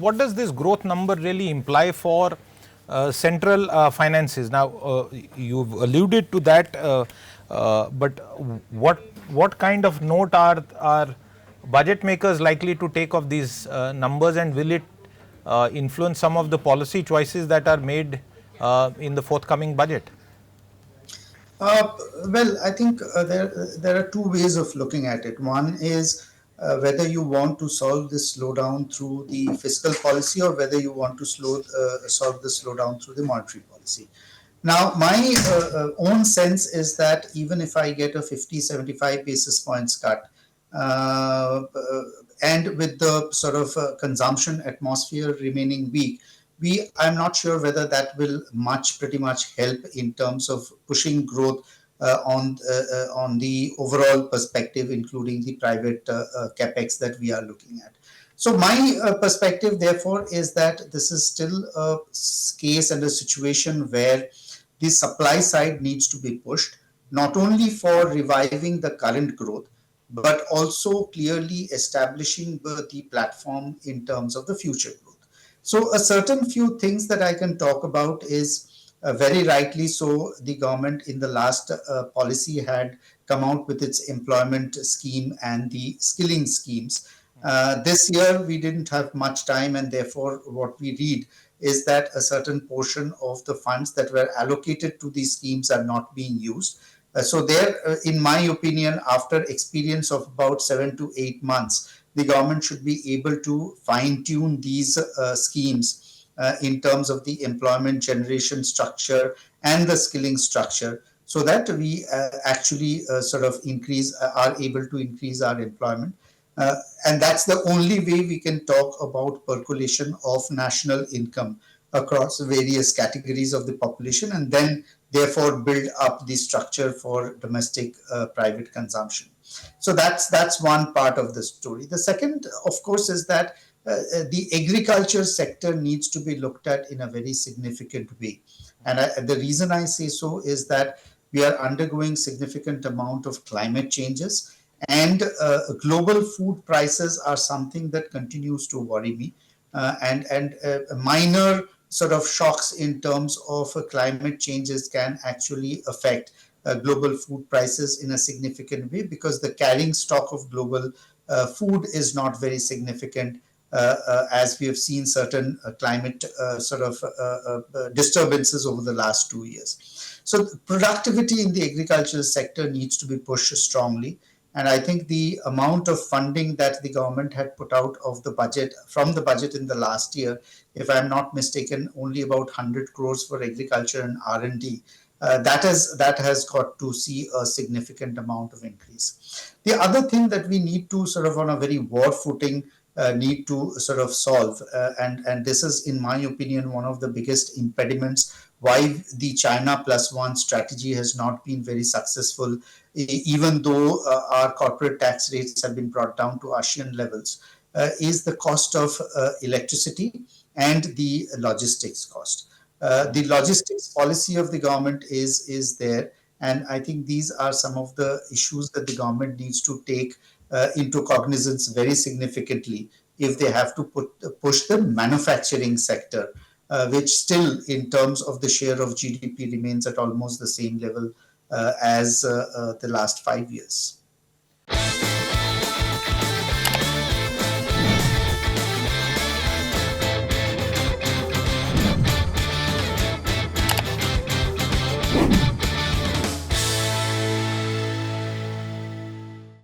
what does this growth number really imply for central finances? Now, you've alluded to that, but what kind of note are budget makers likely to take of these numbers, and will it influence some of the policy choices that are made in the forthcoming budget? Uh, well, I think there are two ways of looking at it. One is whether you want to solve this slowdown through the fiscal policy or whether you want to solve the slowdown through the monetary policy. Now, my own sense is that even if I get a 50, 75 basis points cut, and with the sort of consumption atmosphere remaining weak, I'm not sure whether that will pretty much help in terms of pushing growth on the overall perspective, including the private capex that we are looking at. So my perspective, therefore, is that this is still a case and a situation where the supply side needs to be pushed, not only for reviving the current growth, but also clearly establishing the platform in terms of the future growth. So a certain few things that I can talk about is very rightly so, the government in the last policy had come out with its employment scheme and the skilling schemes. This year, we didn't have much time, and therefore, what we read is that a certain portion of the funds that were allocated to these schemes are not being used. So, there, in my opinion, after experience of about 7 to 8 months, the government should be able to fine tune these schemes in terms of the employment generation structure and the skilling structure, so that we actually sort of are able to increase our employment. And that's the only way we can talk about percolation of national income across various categories of the population, and then therefore build up the structure for domestic private consumption. So that's one part of the story. The second, of course, is that the agriculture sector needs to be looked at in a very significant way. And the reason I say so is that we are undergoing significant amount of climate changes, and global food prices are something that continues to worry me. And minor sort of shocks in terms of climate changes can actually affect global food prices in a significant way, because the carrying stock of global food is not very significant, as we have seen certain climate disturbances over the last 2 years. So productivity in the agricultural sector needs to be pushed strongly. And I think the amount of funding that the government had put out of the budget, from the budget in the last year, if I'm not mistaken, only about 100 crores for agriculture and R&D. That has got to see a significant amount of increase. The other thing that we need to sort of on a very war footing need to sort of solve, and this is, in my opinion, one of the biggest impediments why the China plus one strategy has not been very successful, even though our corporate tax rates have been brought down to ASEAN levels, is the cost of electricity and the logistics cost. The logistics policy of the government is there, and I think these are some of the issues that the government needs to take into cognizance very significantly if they have to push the manufacturing sector, which still, in terms of the share of GDP, remains at almost the same level as the last 5 years.